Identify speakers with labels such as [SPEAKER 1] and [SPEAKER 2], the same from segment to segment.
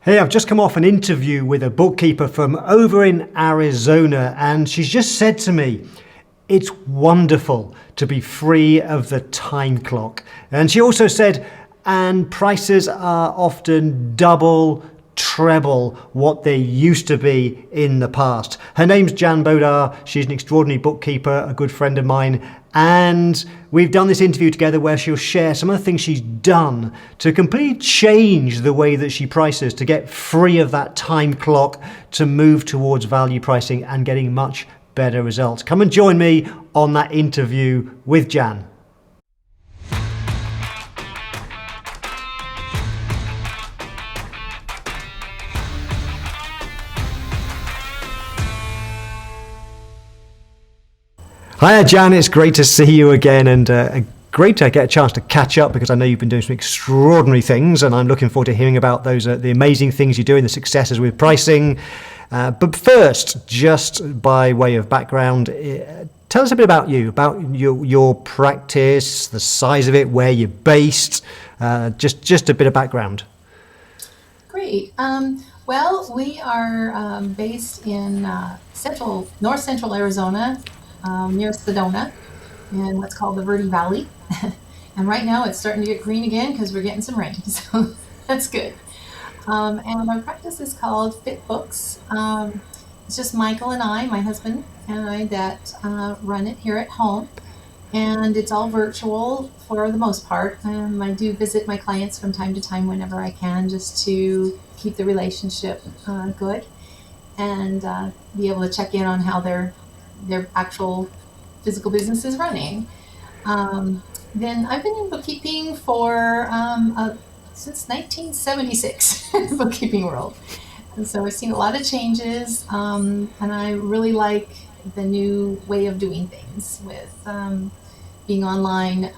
[SPEAKER 1] Hey, I've just come off an interview with a bookkeeper from over in Arizona, and she's just said to me, it's wonderful to be free of the time clock. And she also said, and prices are often double, treble what they used to be in the past. Her name's Jan Baudat. She's an extraordinary bookkeeper, a good friend of mine. And we've done this interview together where she'll share some of the things she's done to completely change the way that she prices, to get free of that time clock, to move towards value pricing and getting much better results. Come and join me on that interview with Jan. Hi Jan, it's great to see you again, and great to get a chance to catch up because I know you've been doing some extraordinary things, and I'm looking forward to hearing about those the amazing things you're doing, the successes with pricing. But first, just by way of background, tell us a bit about your practice, the size of it, where you're based, just a bit of background.
[SPEAKER 2] Great. Well, we are based in north central Arizona, near Sedona, in what's called the Verde Valley. And right now it's starting to get green again because we're getting some rain, so that's good. And our practice is called eBOOKs. It's just Michael and I, my husband and I, that run it here at home. And it's all virtual for the most part. I do visit my clients from time to time whenever I can, just to keep the relationship good and be able to check in on how their actual physical business is running. Then I've been in bookkeeping for since 1976 in the bookkeeping world. And so I've seen a lot of changes, and I really like the new way of doing things with being online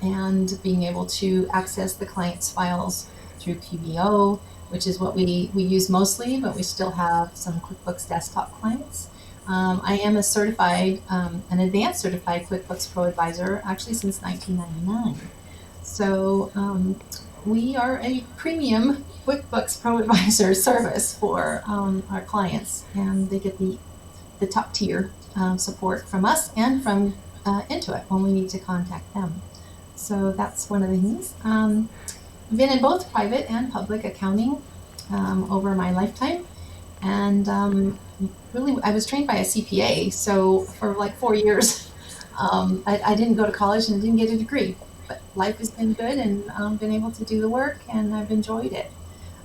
[SPEAKER 2] and being able to access the client's files through QBO, which is what we use mostly, but we still have some QuickBooks desktop clients. I am an advanced certified QuickBooks Pro Advisor, actually since 1999. So we are a premium QuickBooks Pro Advisor service for our clients, and they get the top tier support from us and from Intuit when we need to contact them. So that's one of the things. I've been in both private and public accounting over my lifetime, and really, I was trained by a CPA, so for like 4 years, I didn't go to college and didn't get a degree, but life has been good, and been able to do the work, and I've enjoyed it.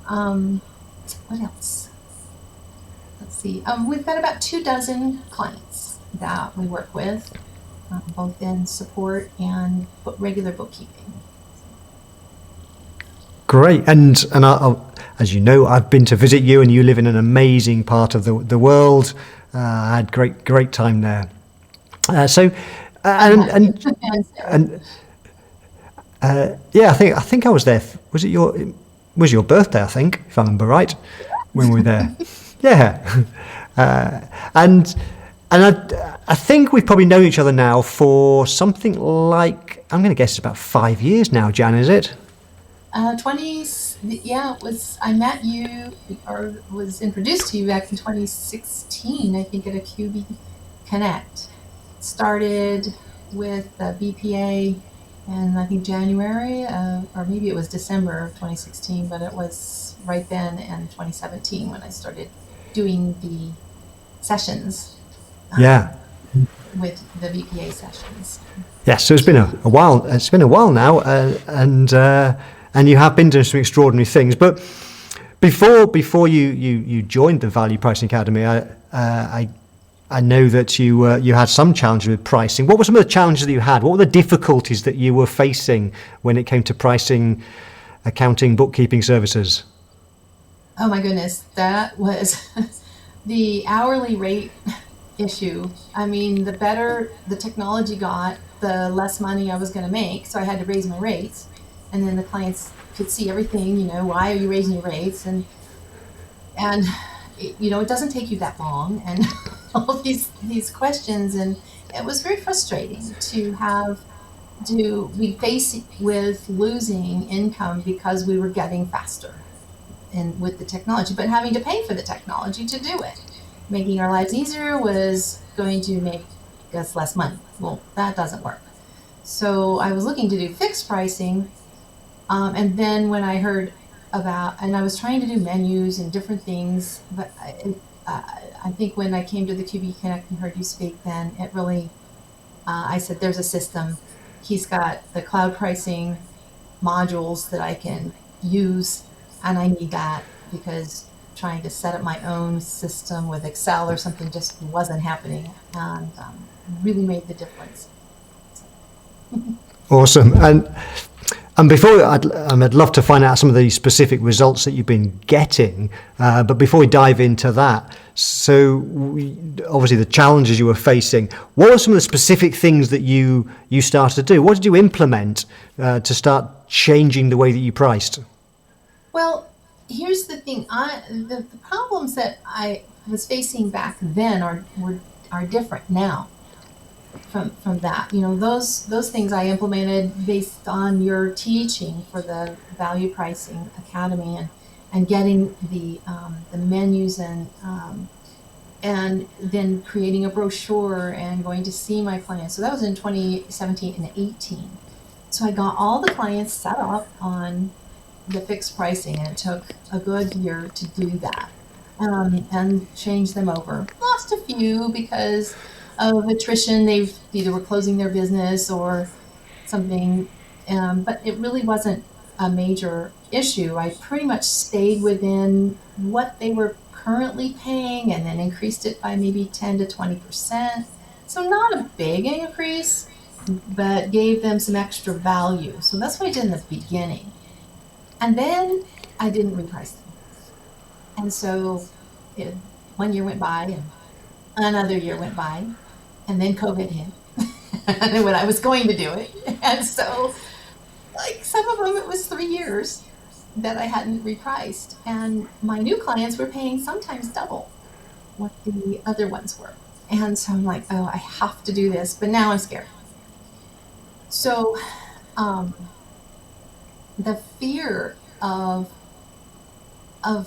[SPEAKER 2] What else? Let's see. We've got about 24 clients that we work with, both in support and regular bookkeeping.
[SPEAKER 1] Great, and as you know, I've been to visit you, and you live in an amazing part of the world. I had great time there. Yeah, I think I was there. Was it your birthday? I think, if I remember right, when we were there. Yeah, and I think we've probably known each other now for something like, I'm going to guess, about 5 years now. Jan, is it?
[SPEAKER 2] 20, yeah, I met you or was introduced to you back in 2016, I think, at a QB Connect. Started with the BPA in, I think, January, or maybe it was December of 2016, but it was right then in 2017 when I started doing the sessions. With the BPA sessions.
[SPEAKER 1] Yeah, so it's been a while. It's been a while now, and you have been doing some extraordinary things. But before you joined the Value Pricing Academy, I know that you had some challenges with pricing. What were some of the challenges that you had? What were the difficulties that you were facing when it came to pricing, accounting, bookkeeping services?
[SPEAKER 2] Oh my goodness, that was the hourly rate issue. I mean, the better the technology got, the less money I was going to make. So I had to raise my rates. And then the clients could see everything, why are you raising your rates? And it doesn't take you that long, and all these questions. And it was very frustrating to be faced with losing income because we were getting faster. and with the technology, but having to pay for the technology to do it. Making our lives easier was going to make us less money. Well, that doesn't work. So I was looking to do fixed pricing. And then when I heard about, and I was trying to do menus and different things, but I think when I came to the QB Connect and heard you speak, then it really, I said, there's a system. He's got the cloud pricing modules that I can use, and I need that because trying to set up my own system with Excel or something just wasn't happening, and really made the difference.
[SPEAKER 1] Awesome. And before, I'd love to find out some of the specific results that you've been getting, but before we dive into that, so obviously the challenges you were facing, what were some of the specific things that you started to do? What did you implement to start changing the way that you priced?
[SPEAKER 2] Well, here's the thing. The problems that I was facing back then are different now from that. You know, those things I implemented based on your teaching for the Value Pricing Academy and getting the menus and then creating a brochure and going to see my clients. So that was in 2017 and 18. So I got all the clients set up on the fixed pricing, and it took a good year to do that and change them over. Lost a few because of attrition. They either were closing their business or something, but it really wasn't a major issue. I pretty much stayed within what they were currently paying and then increased it by maybe 10 to 20%. So not a big increase, but gave them some extra value. So that's what I did in the beginning. And then I didn't reprice them. And so 1 year went by and another year went by, and then COVID hit. And when I was going to do it. And so, like, some of them, it was 3 years that I hadn't repriced. And my new clients were paying sometimes double what the other ones were. And so I'm like, oh, I have to do this. But now I'm scared. So the fear of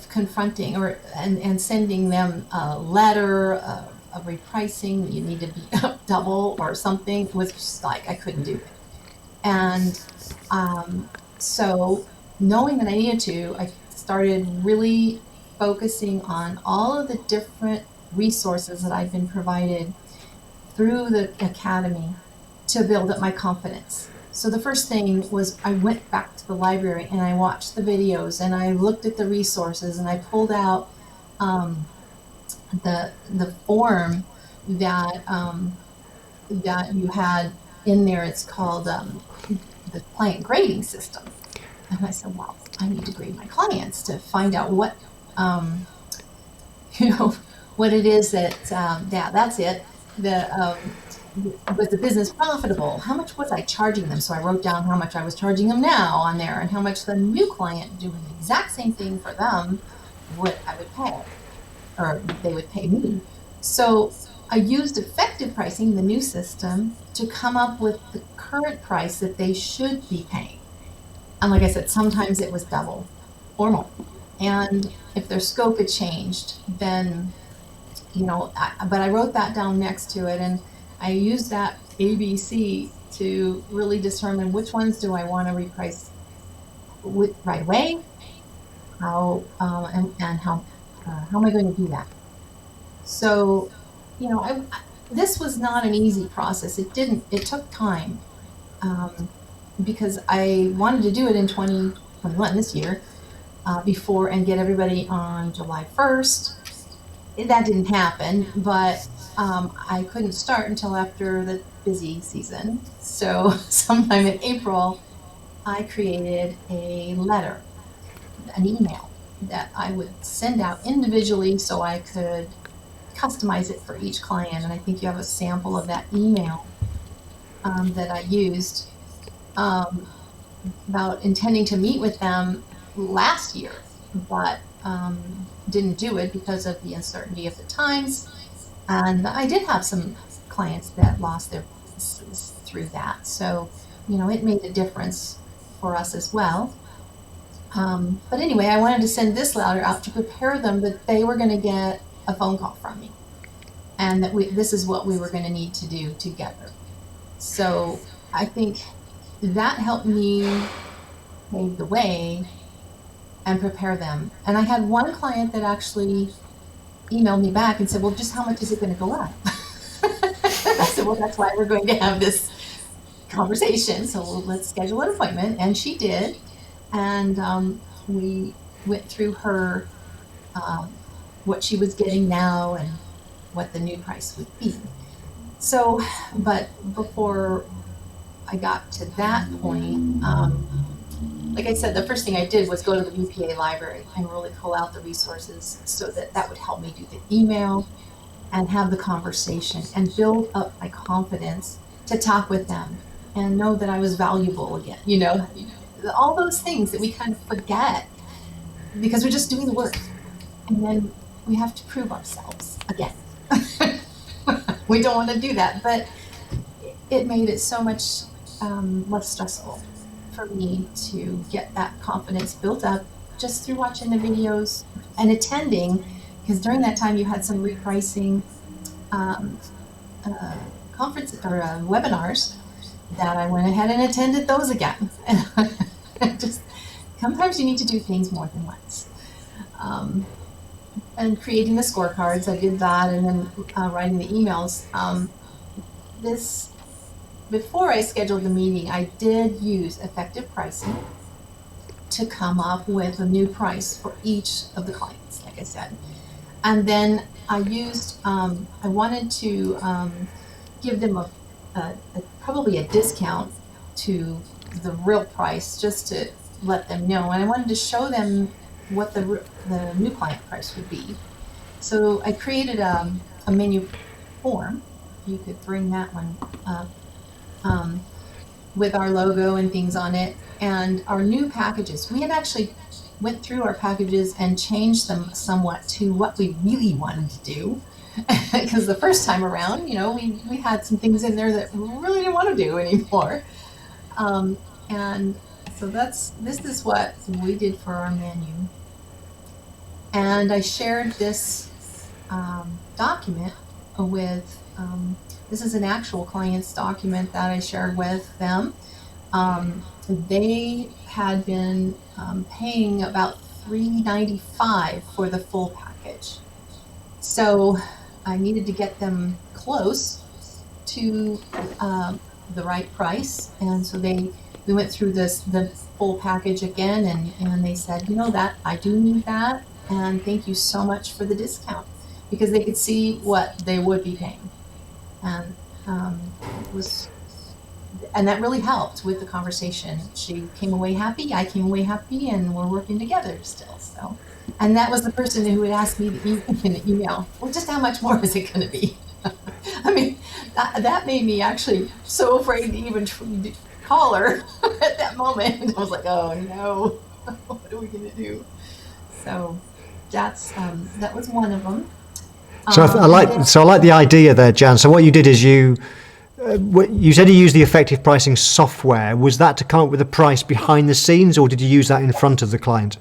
[SPEAKER 2] confronting and sending them a letter of repricing, you need to be up double or something, was just like I couldn't do it. And so knowing that I needed to, I started really focusing on all of the different resources that I've been provided through the academy to build up my confidence. So the first thing was I went back to the library and I watched the videos and I looked at the resources and I pulled out the form that that you had in there. It's called the client grading system. And I said, well, I need to grade my clients to find out what what it is that that's it. Was the business profitable? How much was I charging them? So I wrote down how much I was charging them now on there and how much the new client doing the exact same thing for them, what I would pay, or they would pay me. So I used effective pricing, the new system, to come up with the current price that they should be paying. And like I said, sometimes it was double or more. And if their scope had changed, then, but I wrote that down next to it. And I used that ABC to really determine which ones do I want to reprice right away, how and how am I going to do that? So, this was not an easy process. It took time because I wanted to do it in 2021, this year, before and get everybody on July 1st. That didn't happen, but I couldn't start until after the busy season. So sometime in April, I created a letter, an email that I would send out individually so I could customize it for each client. And I think you have a sample of that email that I used about intending to meet with them last year, but didn't do it because of the uncertainty of the times. And I did have some clients that lost their businesses through that. So, it made a difference for us as well. But anyway, I wanted to send this letter out to prepare them that they were going to get a phone call from me, and that this is what we were going to need to do together. So I think that helped me pave the way and prepare them. And I had one client that actually emailed me back and said, well, just how much is it going to go up? I said, well, that's why we're going to have this conversation. So let's schedule an appointment. And she did. And we went through her, what she was getting now and what the new price would be. So, but before I got to that point, like I said, the first thing I did was go to the BPA library and really pull out the resources so that would help me do the email and have the conversation and build up my confidence to talk with them and know that I was valuable again, all those things that we kind of forget because we're just doing the work, and then we have to prove ourselves again. We don't want to do that, but it made it so much less stressful for me to get that confidence built up just through watching the videos and attending, because during that time you had some repricing conference or webinars that I went ahead and attended those again. Just sometimes you need to do things more than once. And creating the scorecards, I did that, and then writing the emails. Before I scheduled the meeting, I did use effective pricing to come up with a new price for each of the clients, like I said. And then I used, I wanted to give them probably a discount to the real price, just to let them know. And I wanted to show them what the new client price would be. So I created a menu form. You could bring that one up, with our logo and things on it, and our new packages. We had actually went through our packages and changed them somewhat to what we really wanted to do. Because the first time around, we had some things in there that we really didn't want to do anymore. And so this is what we did for our menu. And I shared this document with, this is an actual client's document that I shared with them. They had been paying about $395 for the full package. So I needed to get them close to the right price. And so we went through the full package again, and they said, that I do need that, and thank you so much for the discount, because they could see what they would be paying. And and that really helped with the conversation. She came away happy, I came away happy, and we're working together still. So, and that was the person who would ask me in the email, well, just how much more is it going to be? I mean, that made me actually so afraid to even call her at that moment. I was like, oh no, what are we going to do? So that was one of them.
[SPEAKER 1] So I like the idea there, Jan. So what you did is you said you used the effective pricing software. Was that to come up with a price behind the scenes, or did you use that in front of the client?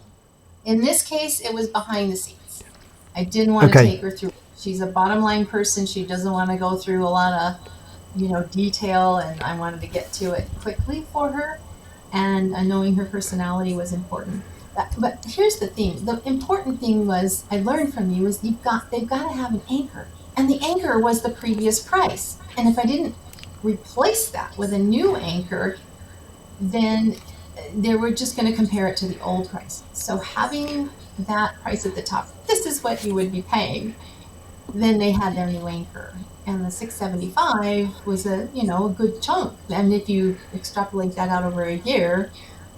[SPEAKER 2] In this case, it was behind the scenes. I didn't want to take her through. She's a bottom line person. She doesn't want to go through a lot of, detail, and I wanted to get to it quickly for her. And knowing her personality was important. But here's the thing. The important thing was, I learned from you, is they've got to have an anchor. And the anchor was the previous price. And if I didn't replace that with a new anchor, then they were just going to compare it to the old price. So having that price at the top, this is what you would be paying. Then they had their new anchor. And the $675 was a good chunk. And if you extrapolate that out over a year,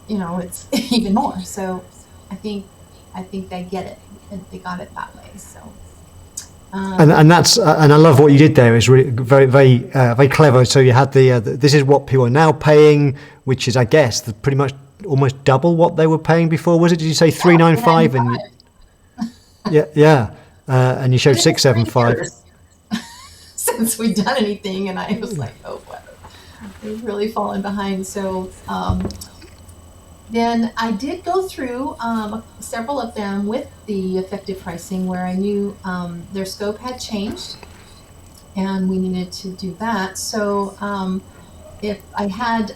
[SPEAKER 2] it's even more. So I think they get it, and they got it that way. So.
[SPEAKER 1] And that's and I love what you did there. It's really very very very clever. So you had the this is what people are now paying, which is, I guess, pretty much almost double what they were paying before. Was it? Did you say $395? And and you showed $675.
[SPEAKER 2] Since we'd done anything, and I was like, oh, wow, we've really fallen behind. So Then I did go through several of them with the effective pricing where I knew their scope had changed and we needed to do that. So if I had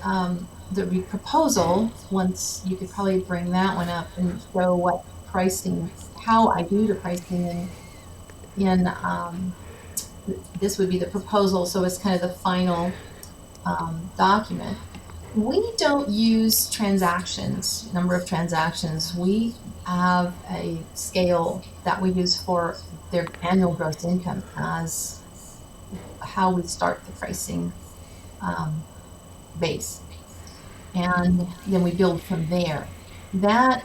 [SPEAKER 2] the proposal, once you could probably bring that one up and show what pricing, how I do the pricing in this would be the proposal. So it's kind of the final document. We don't use transactions, number of transactions. We have a scale that we use for their annual gross income as how we start the pricing base. And then we build from there. That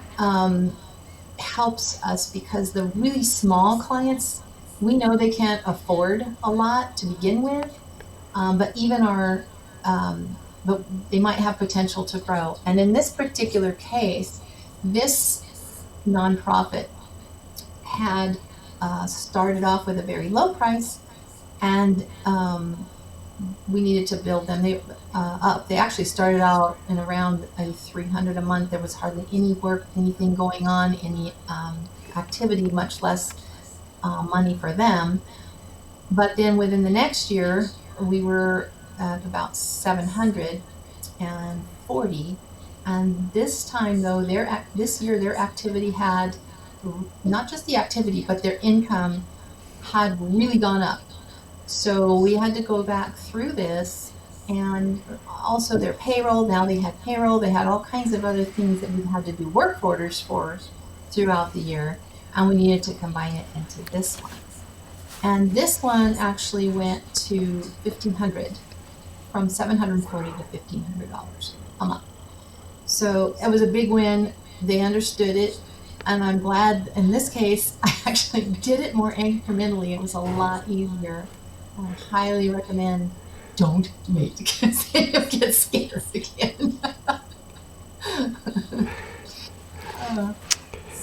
[SPEAKER 2] helps us because the really small clients, we know they can't afford a lot to begin with, but even but they might have potential to grow. And in this particular case, this nonprofit had started off with a very low price, and we needed to build them up. They actually started out in around a $300 a month. There was hardly any work, anything going on, any activity, much less money for them. But then within the next year, we were at about 740. And this time, though, this year their activity had, not just the activity, but their income had really gone up. So we had to go back through this, and also their payroll. Now they had payroll. They had all kinds of other things that we had to do work orders for throughout the year, and we needed to combine it into this one. And this one actually went to $1,500, from $740 to $1,500 a month. So it was a big win. They understood it. And I'm glad in this case, I actually did it more incrementally. It was a lot easier. I highly recommend, don't wait because then you'll get scared again.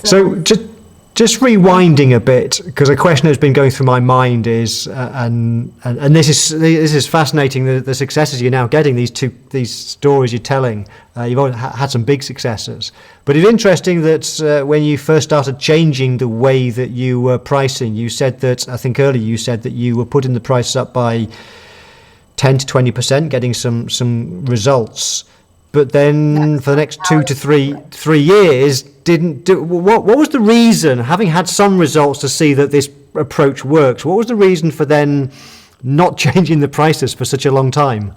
[SPEAKER 1] So just rewinding a bit, because a question that's been going through my mind is, and this is fascinating, the successes you're now getting, these stories you're telling. You've already had some big successes, but it's interesting that when you first started changing the way that you were pricing, you said that, I think earlier you said that you were putting the price up by 10 to 20%, getting some results. But then for the next 2 to 3 years, didn't do. What was the reason, having had some results to see that this approach works, what was the reason for then not changing the prices for such a long time?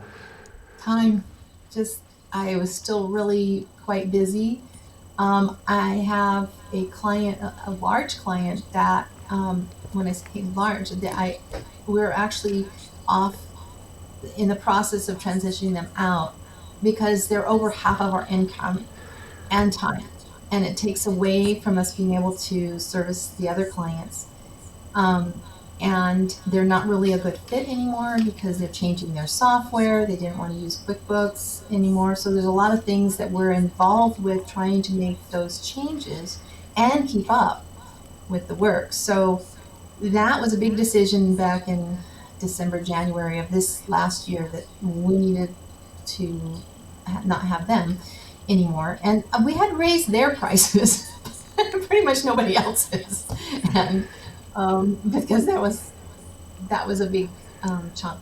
[SPEAKER 2] Time. Just, I was still really quite busy. I have a client, a large client that, when I say large, we're actually off in the process of transitioning them out because they're over half of our income and time. And it takes away from us being able to service the other clients. And they're not really a good fit anymore because they're changing their software. They didn't want to use QuickBooks anymore. So there's a lot of things that we're involved with trying to make those changes and keep up with the work. So that was a big decision back in December, January of this last year that we needed to not have them anymore. And we had raised their prices, pretty much nobody else's. And because that was a big chunk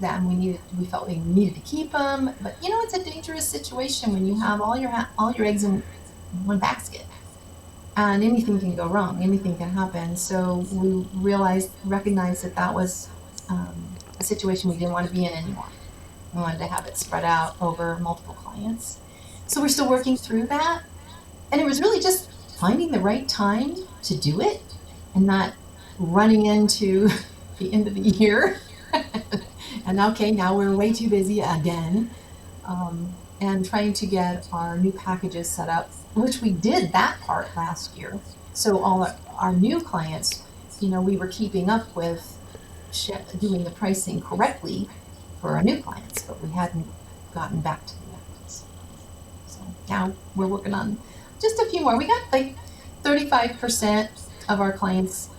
[SPEAKER 2] that we felt we needed to keep them. But it's a dangerous situation when you have all your eggs in one basket, and anything can go wrong, anything can happen. So we recognized that was a situation we didn't want to be in anymore. We wanted to have it spread out over multiple clients. So we're still working through that. And it was really just finding the right time to do it and not running into the end of the year. And okay, now we're way too busy again. And trying to get our new packages set up, which we did that part last year. So all our new clients, we were keeping up with doing the pricing correctly for our new clients, but we hadn't gotten back to the others. So now we're working on just a few more. We got like 35% of our clients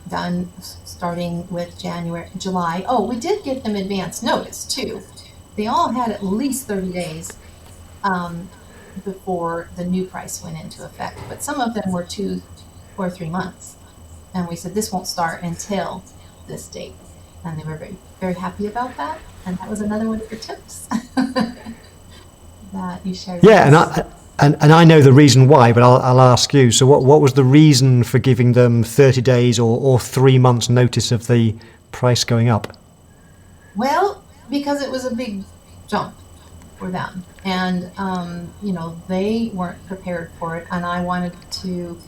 [SPEAKER 2] done starting with July. Oh, we did give them advance notice too. They all had at least 30 days before the new price went into effect. But some of them were 2 or 3 months. And we said, this won't start until this date. And they were very, very happy about that. And that was another one of your tips that you shared with us.
[SPEAKER 1] And I know the reason why, but I'll ask you. So what was the reason for giving them 30 days or 3 months notice of the price going up?
[SPEAKER 2] Well, because it was a big jump for them. And, they weren't prepared for it. And I wanted to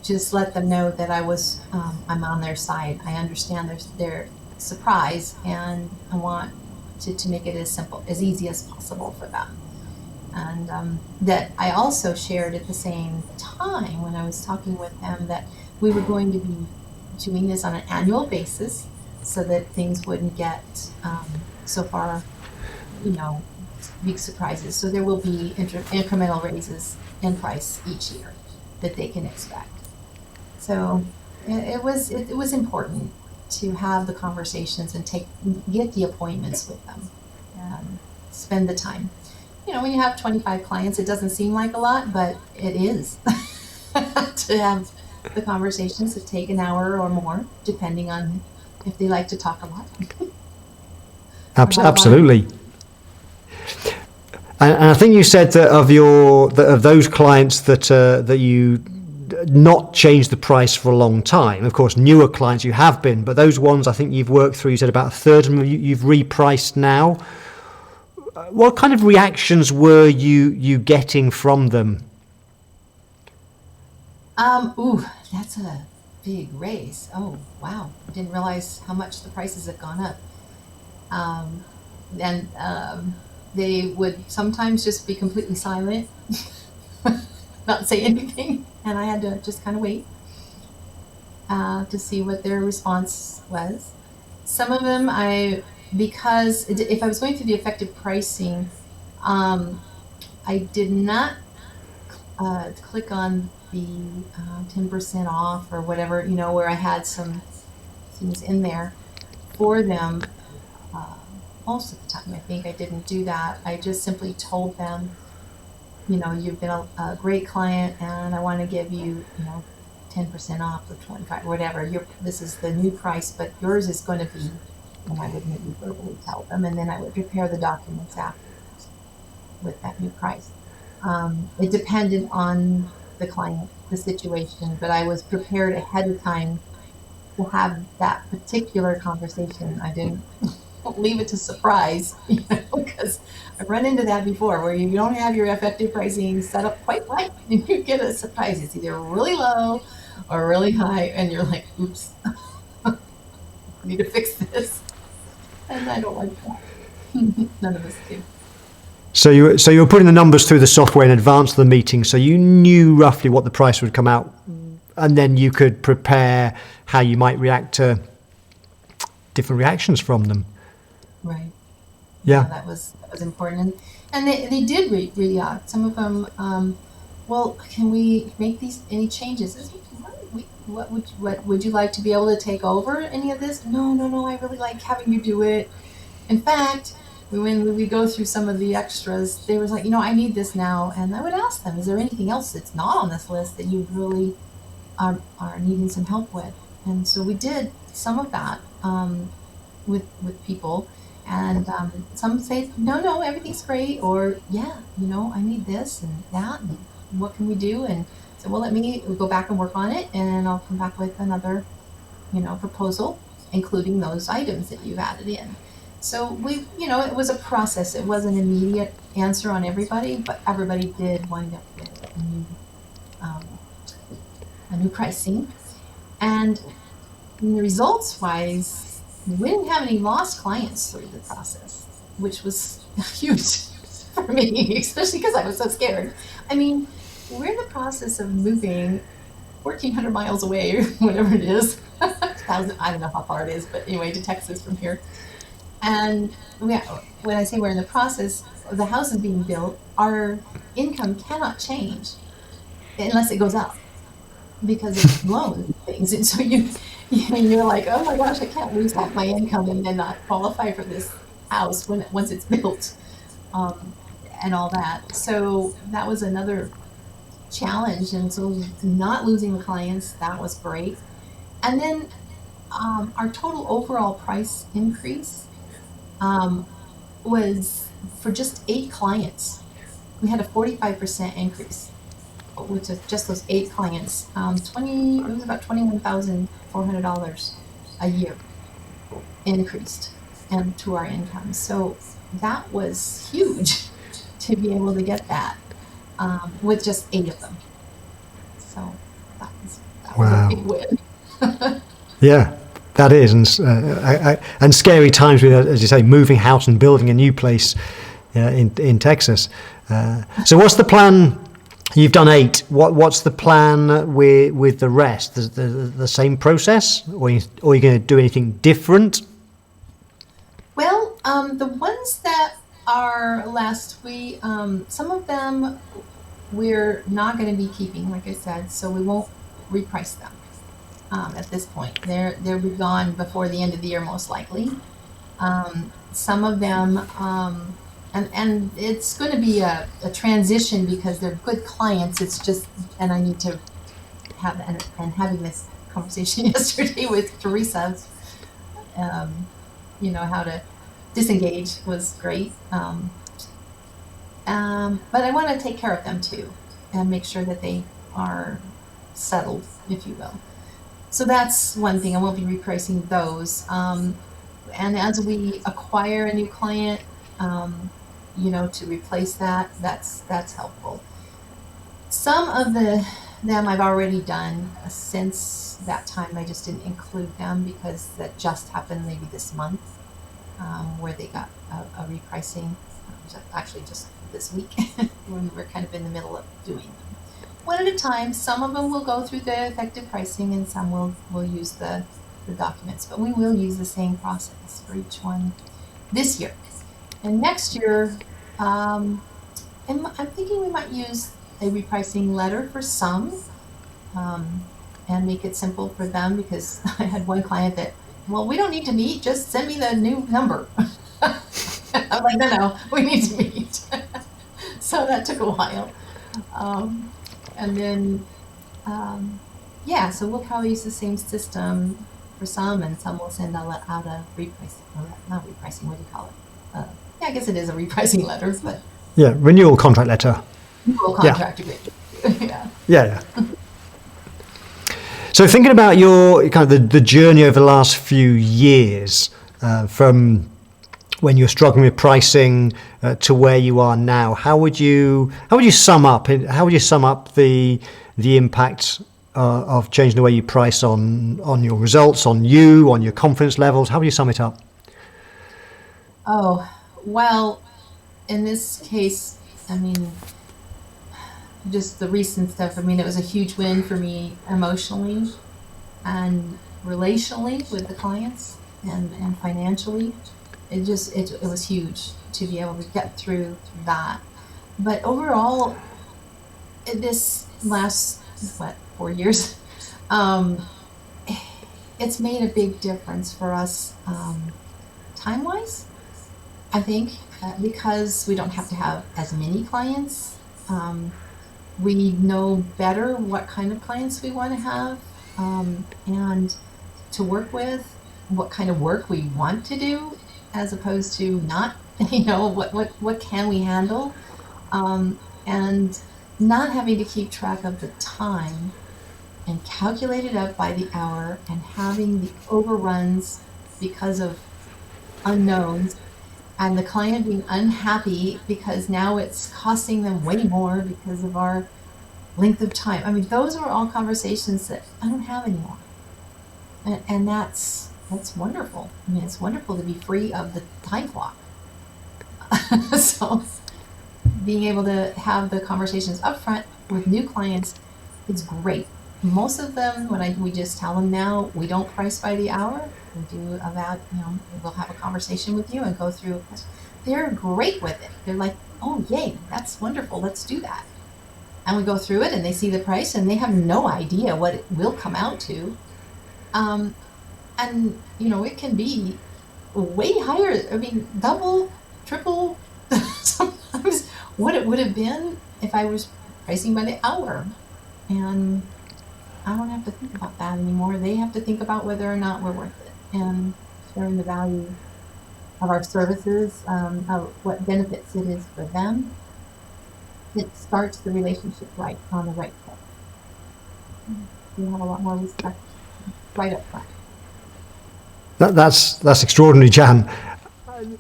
[SPEAKER 2] just let them know that I'm on their side. I understand their surprise, and I want to make it as easy as possible for them. And that I also shared at the same time when I was talking with them that we were going to be doing this on an annual basis so that things wouldn't get so far, big surprises. So there will be incremental raises in price each year that they can expect. So it was important to have the conversations and get the appointments with them and spend the time. When you have 25 clients, it doesn't seem like a lot, but it is to have the conversations that take an hour or more, depending on if they like to talk a lot.
[SPEAKER 1] Absolutely. And I think you said that of those clients that you not changed the price for a long time. Of course, newer clients you have been, but those ones I think you've worked through. You said about a third of them you've repriced now. What kind of reactions were you getting from them?
[SPEAKER 2] That's a big raise. Oh, wow. I didn't realize how much the prices have gone up. And they would sometimes just be completely silent, not say anything. And I had to just kind of wait to see what their response was. Some of them because if I was going through the effective pricing, I did not click on the 10% off or whatever, where I had some things in there for them. Most of the time, I think I didn't do that. I just simply told them, you've been a great client, and I want to give you, 10% off or 25, whatever. This is the new price, but yours is going to be. And I would maybe verbally tell them, and then I would prepare the documents afterwards with that new price. It depended on the client, the situation, but I was prepared ahead of time to have that particular conversation. I didn't leave it to surprise, because I've run into that before where you don't have your effective pricing set up quite right, and you get a surprise. It's either really low or really high, and you're like, oops, I need to fix this. And I don't like that. None of us do.
[SPEAKER 1] So you were putting the numbers through the software in advance of the meeting, so you knew roughly what the price would come out, and then you could prepare how you might react to different reactions from them.
[SPEAKER 2] Right.
[SPEAKER 1] Yeah.
[SPEAKER 2] That was important, and they did react. Some of them, well, can we make any changes? What would you like to be able to take over any of this? No, I really like having you do it. In fact, when we go through some of the extras, they was like, I need this now. And I would ask them, is there anything else that's not on this list that you really are needing some help with? And so we did some of that with people. And some say, no, everything's great. Or, yeah, I need this and that. And what can we do? And so, well, let me go back and work on it, and I'll come back with another, proposal, including those items that you've added in. So it was a process. It wasn't an immediate answer on everybody, but everybody did wind up with a new pricing. And results-wise, we didn't have any lost clients through the process, which was huge for me, especially because I was so scared. I mean, we're in the process of moving 1,400 miles away, or whatever it is. I don't know how far it is, but anyway, to Texas from here. And when I say we're in the process, the house is being built, our income cannot change unless it goes up because of loans and things. And so you're like, oh my gosh, I can't lose half my income and then not qualify for this house once it's built. and all that. So that was another challenge. And so not losing the clients, that was great. And then our total overall price increase um, was for just 8 clients. We had a 45% increase, which is just those 8 clients. It was about $21,400 a year increased to our income. So that was huge to be able to get that with just 8 of them. So that was a
[SPEAKER 1] Wow.
[SPEAKER 2] big win.
[SPEAKER 1] Yeah, that is, and scary times with, as you say, moving house and building a new place in Texas. So what's the plan? You've done 8. What's the plan with the rest? The same process, or are you going to do anything different?
[SPEAKER 2] Well, the ones that are left, some of them we're not going to be keeping, like I said, so we won't reprice them at this point. They'll be gone before the end of the year, most likely. Some of them, and it's going to be a transition because they're good clients. It's just, and I need to have, and having this conversation yesterday with Teresa, how to disengage was great. But I want to take care of them too and make sure that they are settled, if you will. So that's one thing. I won't be repricing those. And as we acquire a new client, to replace that's helpful. Some of them I've already done since that time. I just didn't include them because that just happened maybe this month, where they got a repricing. Actually, just this week when we're kind of in the middle of doing them. One at a time. Some of them will go through the effective pricing, and some will use the documents. But we will use the same process for each one this year. And next year, I'm thinking we might use a repricing letter for some, and make it simple for them, because I had one client that, well, we don't need to meet, just send me the new number. I'm like, no, we need to meet. So that took a while. And then, so we'll probably use the same system for some, and some will send out a repricing, or not repricing, what do you call it? I guess it is a repricing letter, but.
[SPEAKER 1] Yeah, renewal contract letter.
[SPEAKER 2] Renewal contract agreement.
[SPEAKER 1] Yeah. So thinking about your kind of the journey over the last few years, from when you were struggling with pricing to where you are now, how would you sum up the impact of changing the way you price on your results, on your confidence levels? How would you sum it up?
[SPEAKER 2] Oh, well, in this case, I mean, just the recent stuff. I mean, it was a huge win for me emotionally and relationally with the clients, and financially. It was huge to be able to get through that. But overall, this last 4 years, it's made a big difference for us, time-wise. I think because we don't have to have as many clients. We know better what kind of clients we want to have, and to work with, what kind of work we want to do, as opposed to not, what can we handle, and not having to keep track of the time and calculate it up by the hour, and having the overruns because of unknowns, and the client being unhappy because now it's costing them way more because of our length of time. I mean, those are all conversations that I don't have anymore. And that's wonderful. I mean, it's wonderful to be free of the time clock. So being able to have the conversations up front with new clients is great. Most of them, we just tell them now, we don't price by the hour. We do we'll have a conversation with you and go through. They're great with it. They're like, oh, yay, that's wonderful. Let's do that. And we go through it, and they see the price, and they have no idea what it will come out to. And, it can be way higher. I mean, double, triple, sometimes what it would have been if I was pricing by the hour. And I don't have to think about that anymore. They have to think about whether or not we're worth it, and sharing the value of our services, of what benefits it is for them. It starts the relationship right on the right foot. We have a lot more respect right up front.
[SPEAKER 1] That's extraordinary, Jan.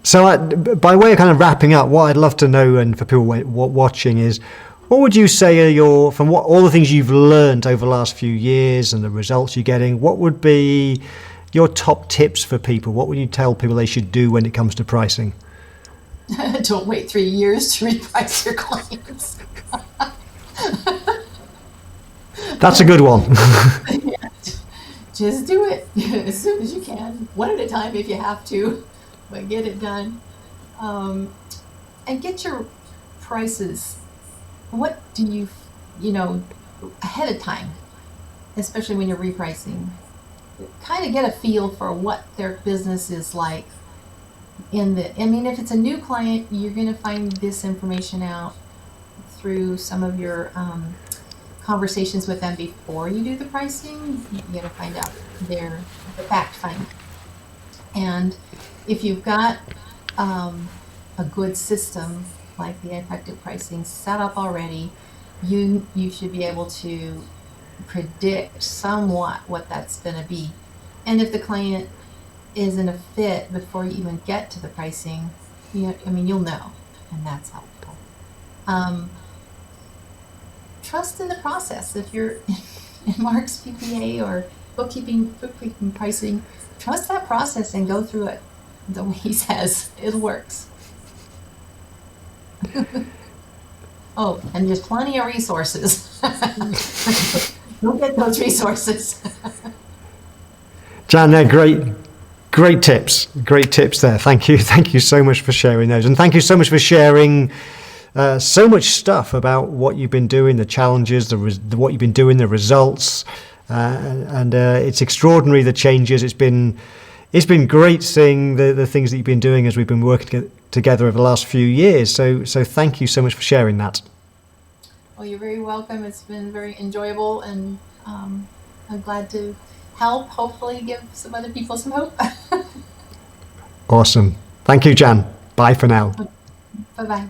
[SPEAKER 1] So by way of kind of wrapping up, what I'd love to know, and for people watching, is what would you say are from all the things you've learned over the last few years and the results you're getting, what would be your top tips for people? What would you tell people they should do when it comes to pricing?
[SPEAKER 2] Don't wait 3 years to reprice your clients.
[SPEAKER 1] That's a good one.
[SPEAKER 2] Yeah. Just do it as soon as you can, one at a time if you have to, but get it done. And get your prices. What do you ahead of time, especially when you're repricing, kind of get a feel for what their business is like. If it's a new client, you're going to find this information out through some of your conversations with them before you do the pricing. You got to find out the fact find. And if you've got a good system like the effective pricing set up already, you should be able to predict somewhat what that's going to be. And if the client isn't a fit before you even get to the pricing, you'll know, and that's helpful. Trust in the process. If you're in Mark's PPA or bookkeeping pricing, trust that process and go through it the way he says. It works. Oh, and there's plenty of resources. Don't get those resources.
[SPEAKER 1] Jan, they're great tips there. Thank you so much for sharing those, and thank you so much for sharing so much stuff about what you've been doing, the challenges, what you've been doing, the results, and it's extraordinary, the changes. It's been great seeing the things that you've been doing as we've been working together over the last few years. So thank you so much for sharing that.
[SPEAKER 2] Well, you're very welcome. It's been very enjoyable, and I'm glad to help, hopefully give some other people some hope.
[SPEAKER 1] Awesome. Thank you, Jan. Bye for now.
[SPEAKER 2] Bye-bye.